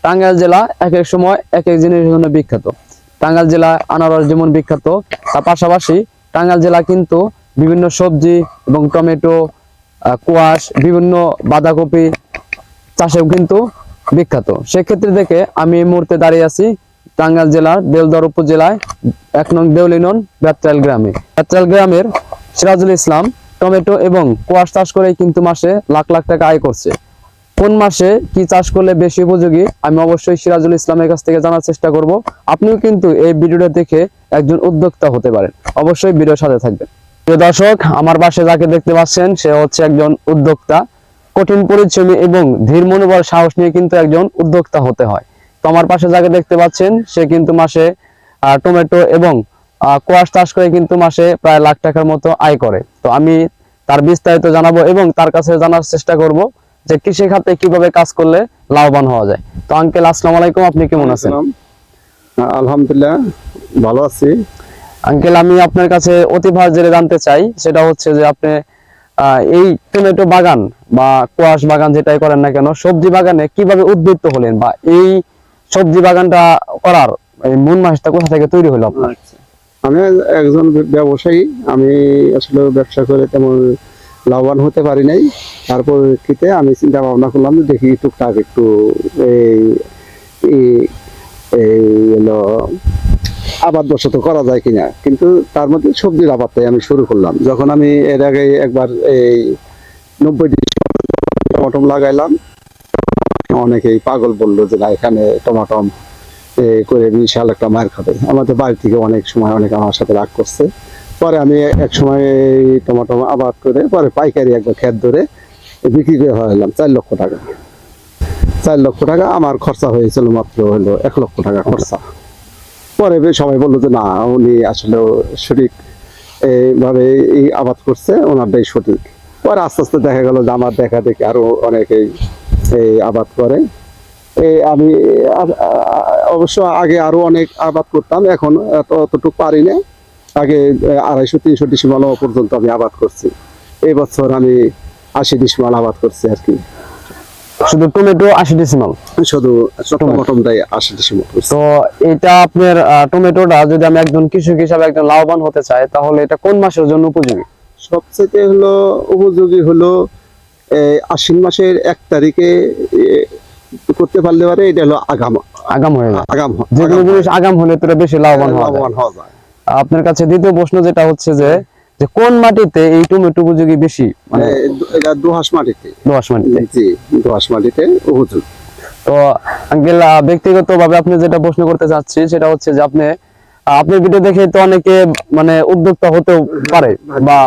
টাঙ্গাইল জেলা এক এক সময় এক এক জিনিসের জন্য বিখ্যাত। টাঙ্গাইল জেলা আনারস যেমন বিখ্যাত, তার পাশাপাশি টাঙ্গাইল জেলা কিন্তু বিভিন্ন সবজি এবং টমেটো, কোয়াশ, বিভিন্ন বাঁধাকপি চাষেও কিন্তু বিখ্যাত। সেক্ষেত্রে থেকে আমি এই মুহূর্তে দাঁড়িয়ে আছি টাঙ্গাইল জেলার দেলদুয়ার উপজেলায় 1 নং দেউলিনন বেত্রাইল গ্রামে। বেত্রাইল গ্রামের সিরাজুল ইসলাম টমেটো এবং কোয়াশ চাষ করে কিন্তু মাসে লাখ লাখ টাকা আয় করছে। কোন মাসে কি চাষ করলে বেশি উপযোগী আমি অবশ্যই সিরাজুল ইসলামের কাছ থেকে জানার চেষ্টা করব। আপনিও কিন্তু এই ভিডিওটা দেখে একজন উদ্যোক্তা হতে পারেন, অবশ্যই ভিডিওর সাথে থাকবেন। প্রিয় দর্শক, আমার পাশে যাকে দেখতে পাচ্ছেন সে হচ্ছে একজন উদ্যোক্তা। কঠিন পরিশ্রমী এবং ধীর মনোবল সাহস নিয়ে কিন্তু একজন উদ্যোক্তা হতে হয়। তো আমার পাশে যাকে দেখতে পাচ্ছেন সে কিন্তু মাসে টমেটো এবং কোয়াশ চাষ করে কিন্তু মাসে প্রায় লাখ টাকার মতো আয় করে। তো আমি তার বিস্তারিত জানাবো এবং তার কাছে জানার চেষ্টা করব যে কৃষি খাতে কিভাবে কাজ করলে লাভবান হওয়া যায়। তো আঙ্কেল, আসসালামু আলাইকুম, আপনি কেমন আছেন? আলহামদুলিল্লাহ ভালো আছি। আঙ্কেল, আমি আপনার কাছে অতি ভাজরে জানতে চাই, সেটা হচ্ছে যে আপনি এই টমেটো বাগান বা কোয়াশ বাগান যেটাই করেন না কেন, সবজি বাগানে কিভাবে উদ্বুদ্ধ হলেন বা এই সবজি বাগানটা করার এই মন মানসিকতা কোথা থেকে তৈরি হলো আপনার? আমি একজন ব্যবসায়ী, আমি আসলে ব্যবসা করে তেমন লাভবান হতে পারি নাই। তারপর ক্ষেত্রে আমি চিন্তা ভাবনা করলাম যে দেখি টুকটাক একটু হলো আবাদ বসত করা যায় কিনা, কিন্তু তার মধ্যে সবজির আবাদটাই আমি শুরু করলাম। যখন আমি এর আগে একবার এই 90 টমাটম লাগাইলাম, অনেকেই পাগল বললো যে না এখানে টমাটম করে বিশাল একটা মায়ের খাবে। আমাদের বাড়ি থেকে অনেক সময় অনেক আমার সাথে রাগ করছে। পরে আমি এক সময় টমাটো আবাদ করে পরে পাইকারি একবার ক্ষেত ধরে বিক্রি করে হলাম 4 লক্ষ টাকা। 4 লক্ষ টাকা আমার খরচা হয়েছিল মাত্র হলো 1 লক্ষ টাকা খরচা। পরে সবাই বললো যে না উনি আসলে সঠিক এইভাবে এই আবাদ করছে, ওনারটাই সঠিক। পরে আস্তে আস্তে দেখা গেল যে আমার দেখা দেখি আরো অনেকেই এই আবাদ করে। আমি অবশ্য আগে আরো অনেক আবাদ করতাম, এখন অতটুকু পারি না। আগে 250-300 ডিসিমাল পর্যন্ত আমি আবাদ করছি। এই বছর আমি 80 ডিসিমাল আবাদ করছি আর কি। শুধু টমেটো 80 ডিসিমাল? শুধু টমেটোটাই 80 ডিসিমাল। তো এটা আপনার টমেটোটা যদি আমি একজন কৃষক হিসাবে একজন লাভবান হতে চাই, তাহলে এটা কোন মাসের জন্য উপযোগী? সবচেয়ে হলো উপযোগী হলো আশ্বিন মাসের 1 তারিখে করতে পারলে পারে। এটা হলো আগাম হয়ে যায়। যে কোনো জিনিস আগাম হলে তো বেশি লাভবান হওয়া যায়। আপনার কাছে দ্বিতীয় প্রশ্ন যেটা হচ্ছে যে কোন মাটিতে এই টমেটো উপযোগী বেশি? মানে এটা দোআঁশ মাটিতে। দোআঁশ মাটিতে? জি, দোআঁশ মাটিতে উপযোগী। তো আঙ্কেল, ব্যক্তিগতভাবে আপনি যেটা প্রশ্ন করতে চাচ্ছি সেটা হচ্ছে যে আপনার ভিডিও দেখে তো অনেকে মানে উদ্যোক্তা হতেও পারে, বা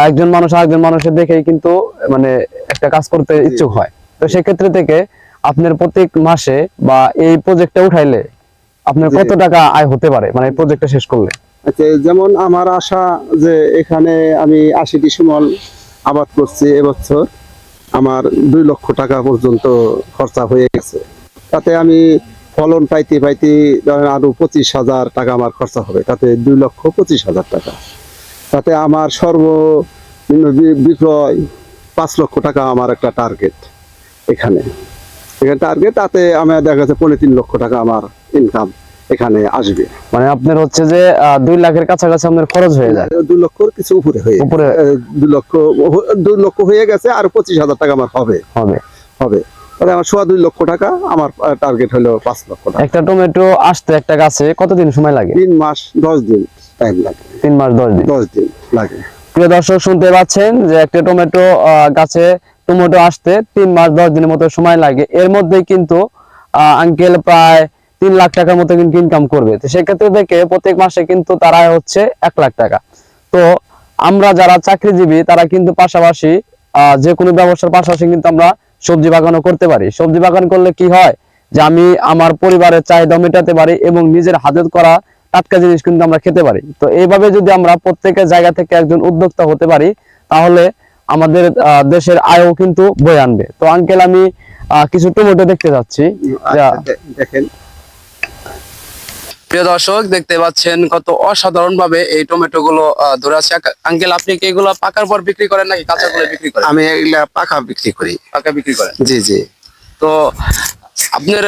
একজন মানুষ আরেকজন মানুষের দেখেই কিন্তু মানে একটা কাজ করতে ইচ্ছুক হয়। তো সেক্ষেত্রে থেকে আপনার প্রত্যেক মাসে বা এই প্রজেক্টটা উঠাইলে আপনার কত টাকা আয় হতে পারে, মানে এই প্রজেক্টটা শেষ করলে? আচ্ছা, যেমন আমার আশা যে এখানে আমি 80 ডিসিমাল আবাদ করছি, এবছর আমার 2 লক্ষ টাকা পর্যন্ত খরচা হয়ে গেছে। তাতে আমি ফলন পাইতে পাইতে ধরেন আরো 25,000 টাকা আমার খরচা হবে, তাতে 2,25,000 টাকা। তাতে আমার সর্বনিম্ন বিক্রয় 5 লক্ষ টাকা আমার একটা টার্গেট এখানে টার্গেট। তাতে আমার দেখা যাচ্ছে 3.5 লক্ষ টাকা আমার ইনকাম এখানে আসবে। মানে আপনার হচ্ছে যে 2 লাখের কাছাকাছি আপনার খরচ হয়ে যায়? 2 লক্ষর কিছু উপরে 2 লক্ষ হয়ে গেছে, আর 25,000 টাকা আমার হবে। তাহলে আমার 2.25 লক্ষ টাকা আমার টার্গেট হলো 5 লক্ষ টাকা। একটা টমেটো আসতে একটা গাছে কতদিন সময় লাগে? 3 মাস 10 দিন টাইম লাগে। 3 মাস 10 দিন লাগে। প্রিয় দর্শক, শুনতে পাচ্ছেন যে একটা টমেটো গাছে টমেটো আসতে 3 মাস 10 দিনের মতো সময় লাগে। এর মধ্যেই কিন্তু আঙ্কেল প্রায় 3 লাখ টাকার মতো কিন্তু ইনকাম করবে। তো সেক্ষেত্রে দেখে প্রত্যেক মাসে কিন্তু তার আয় হচ্ছে 1 লাখ টাকা। তো আমরা যারা চাকরিজীবী তারা কিন্তু পাশাপাশি যে কোনো ব্যবসার পাশাপাশি কিন্তু আমরা সবজি বাগানও করতে পারি। সবজি বাগান করলে কি হয় যে আমি আমার পরিবারের চাহিদা মেটাতে পারি এবং নিজের হাতে করা টাটকা জিনিস কিন্তু আমরা খেতে পারি। তো এইভাবে যদি আমরা প্রত্যেকের জায়গা থেকে একজন উদ্যোক্তা হতে পারি, তাহলে আমাদের দেশের আয়ও কিন্তু বয়ে আনবে। তো আঙ্কেল, আমি কিছু টমেটো দেখতে যাচ্ছি। দেখেন প্রিয় দর্শক, দেখতে পাচ্ছেন কত অসাধারণ ভাবে এই টমেটো গুলো ধরে আছে। আঙ্কেল, আপনি কি এগুলো পাকার পর বিক্রি করেন নাকি কাঁচা করে বিক্রি করেন? আমি এগুলা পাকা বিক্রি করি। পাকা বিক্রি করেন? জি জি। তো আপনার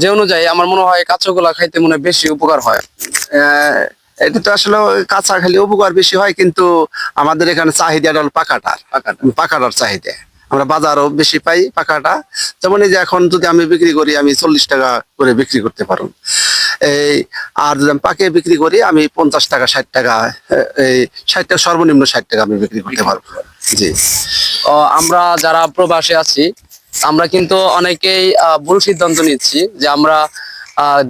যে অনুযায়ী আমার মনে হয় কাঁচাগুলা খাইতে মনে হয় বেশি উপকার হয়। এটা তো আসলে কাঁচা খালি উপকার বেশি হয়, কিন্তু আমাদের এখানে চাহিদাটা হলো পাকাটার চাহিদা। আমরা বাজারও বেশি পাই পাকাটা। যেমন এই যে এখন যদি আমি বিক্রি করি, আমি 40 টাকা করে বিক্রি করতে পারবো এই। আর যদি আমি পাকে বিক্রি করি, আমি 50 টাকা 60 টাকা, এই 60 টাকা, সর্বনিম্ন 60 টাকা আমি বিক্রি করতে পারবো। জি। আমরা যারা প্রবাসে আছি, আমরা কিন্তু অনেকেই ভুল সিদ্ধান্ত নিচ্ছি যে আমরা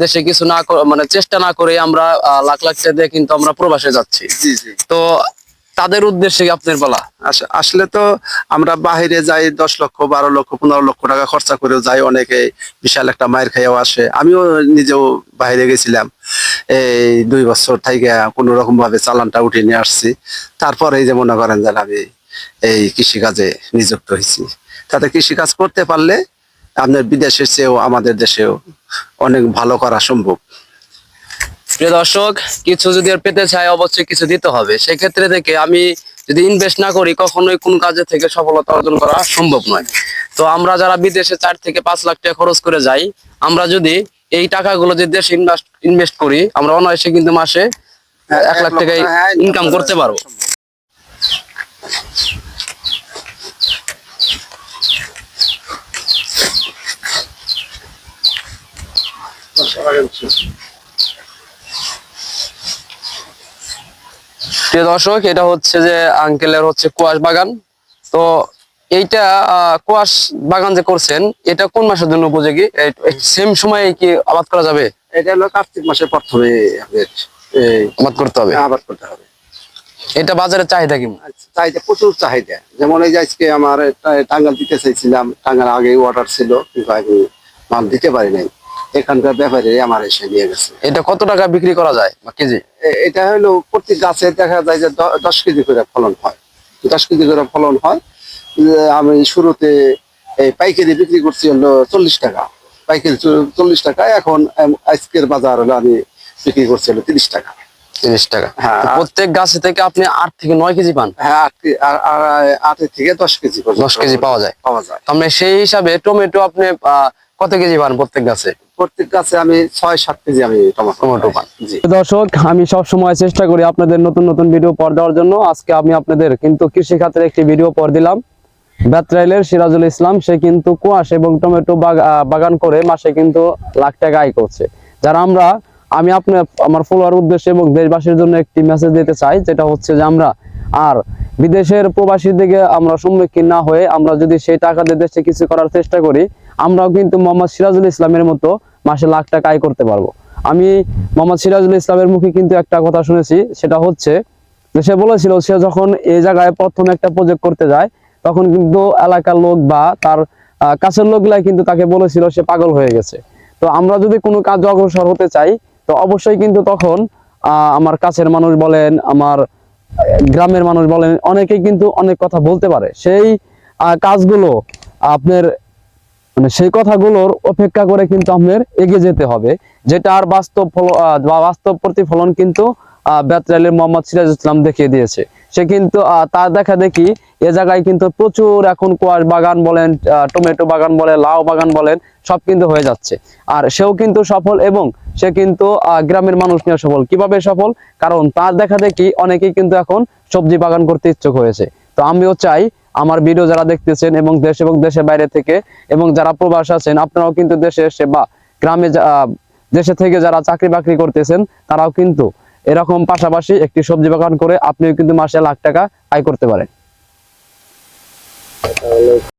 দেশে কিছু না মানে চেষ্টা না করে আমরা লাখ লাখ টাকা দিয়ে কিন্তু আমরা প্রবাসে যাচ্ছি। জি জি। তো তাদের উদ্দেশ্যে আপনার বলা, আসলে তো আমরা বাহিরে যাই 10 লক্ষ 12 লক্ষ 15 লক্ষ টাকা খরচা করেও যাই, অনেকে বিশাল একটা মায়ের খাইয়াও আসে। আমিও নিজেও বাইরে গেছিলাম, এই 2 বছর থেকে কোনো রকম ভাবে চালানটা উঠে নিয়ে আসছি। তারপরে এই যে মনে করেন যে আমি এই কৃষিকাজে নিযুক্ত হয়েছি। তাতে কৃষিকাজ করতে পারলে আপনার বিদেশের চেয়েও আমাদের দেশেও অনেক ভালো করা সম্ভব। প্রিয় দর্শক, কিছু যদি আর পেতে চাই অবশ্যই কিছু দিতে হবে। সেক্ষেত্রে থেকে আমি যদি ইনভেস্ট না করি, কখনোই কোন কাজে থেকে সফলতা অর্জন করা সম্ভব নয়। তো আমরা যারা বিদেশে 4 থেকে 5 লাখ টাকা খরচ করে যাই, আমরা যদি এই টাকাগুলো যদি দেশে ইনভেস্ট করি, আমরা অনায়াসে কিন্তু মাসে 1 লাখ টাকা ইনকাম করতে পারবো। প্রিয় দর্শক, এটা হচ্ছে যে আঙ্কেলের হচ্ছে কুয়াশ বাগান। তো এইটা কুয়াশ বাগান যে করছেন, এটা কোন মাসের জন্য উপযোগী? সেম সময়ে কি আবাদ করা যাবে? এটা হলো কার্তিক মাসের প্রথমে আবাদ করতে হবে। আবাদ করতে হবে। এটা বাজারে চাহিদা কেমন? চাহিদা প্রচুর চাহিদা। যেমন এই যে আজকে আমার টাঙ্গাল দিতে চাইছিলাম, টাঙ্গাল আগে অর্ডার ছিল, কিন্তু আমি মাল দিতে পারি নাই। এখানকার ব্যাপারে আমার এসে নিয়ে গেছে। এটা কত টাকা বিক্রি করা যায় বা কেজি? এটা হলো প্রতি গাছে দেখা যায় যে 10 কেজি করে ফলন হয়। 10 কেজি করে ফলন হয়। আমি শুরুতে এই পাইকারি বিক্রি করছি হলো 40 টাকা, পাইকারি 40 টাকা। এখন আজকের বাজার হলো আমি বিক্রি করছি হলো 30 টাকা। 30 টাকা। হ্যাঁ। প্রত্যেক গাছে থেকে আপনি 8 থেকে 9 কেজি পান? হ্যাঁ, 8 থেকে 10 কেজি 10 কেজি পাওয়া যায়। পাওয়া যায়। তাহলে সেই হিসাবে টমেটো আপনি কত কেজি পান প্রত্যেক গাছে? প্রত্যেক গাছে আমি 6-7 কেজি আমি টমেটো পান। জি। দর্শক, আমি সব সময় চেষ্টা করি আপনাদের নতুন নতুন ভিডিও পর দেওয়ার জন্য। আজকে আমি আপনাদের কিন্তু কৃষি খাতের একটি ভিডিও পর দিলাম। বেতরাইলের সিরাজুল ইসলাম, সে কিন্তু কুয়াশ এবং টমেটো বাগান করে মাসে কিন্তু লাখ টাকা আয় করছে। যারা আমি আমার ফলোয়ার উদ্দেশ্যে এবং দেশবাসীর জন্য একটি মেসেজ দিতে চাই, যেটা হচ্ছে যে আমরা আর বিদেশের প্রবাসীর দিকে আমরা সম্মুখীন না হয়ে আমরা যদি সেই টাকা দিয়ে দেশে কিছু করার চেষ্টা করি, আমরাও কিন্তু মোহাম্মদ সিরাজুল ইসলামের মতো মাসে লাখ টাকা আয় করতে পারবো। আমি মোহাম্মদ সিরাজুল ইসলামের মুখে কিন্তু একটা কথা শুনেছি, সেটা হচ্ছে যে সে বলেছিল সে যখন এই জায়গায় প্রথম একটা প্রজেক্ট করতে যায়, তখন কিন্তু এলাকার লোক বা তার কাছের লোকগুলাই কিন্তু তাকে বলেছিল সে পাগল হয়ে গেছে। তো আমরা যদি কোনো কাজ অগ্রসর হতে চাই, তো অবশ্যই কিন্তু তখন আমার কাছের মানুষ বলেন, আমার গ্রামের মানুষ বলেন, অনেকেই কিন্তু অনেক কথা বলতে পারে। সেই কাজগুলো আপনার মানে সেই কথাগুলোর অপেক্ষা করে কিন্তু আপনার এগিয়ে যেতে হবে, যেটা আর বাস্তব প্রতিফলন কিন্তু বেতরাইলের মোহাম্মদ সিরাজুল ইসলাম দেখিয়ে দিয়েছে। সে কিন্তু তার দেখা দেখি এ জায়গায় কিন্তু প্রচুর এখন কুয়াশ বাগান বলেন, টমেটো বাগান বলেন, লাউ বাগান বলেন, সব কিন্তু হয়ে যাচ্ছে। আর সেও কিন্তু সফল, এবং সে কিন্তু গ্রামের মানুষ নিয়ে সফল। কিভাবে সফল? কারণ তার দেখা দেখি অনেকেই কিন্তু এখন সবজি বাগান করতে ইচ্ছুক হয়েছে। তো আমিও চাই আমার ভিডিও যারা দেখতেছেন এবং দেশ এবং দেশের বাইরে থেকে এবং যারা প্রবাস আছেন, আপনারাও কিন্তু দেশে এসে বা গ্রামে দেশে থেকে যারা চাকরি বাকরি করতেছেন, তারাও কিন্তু এরকম পাশাপাশি একটি সবজি বাগান করে আপনিও কিন্তু মাসে লাখ টাকা আয় করতে পারেন।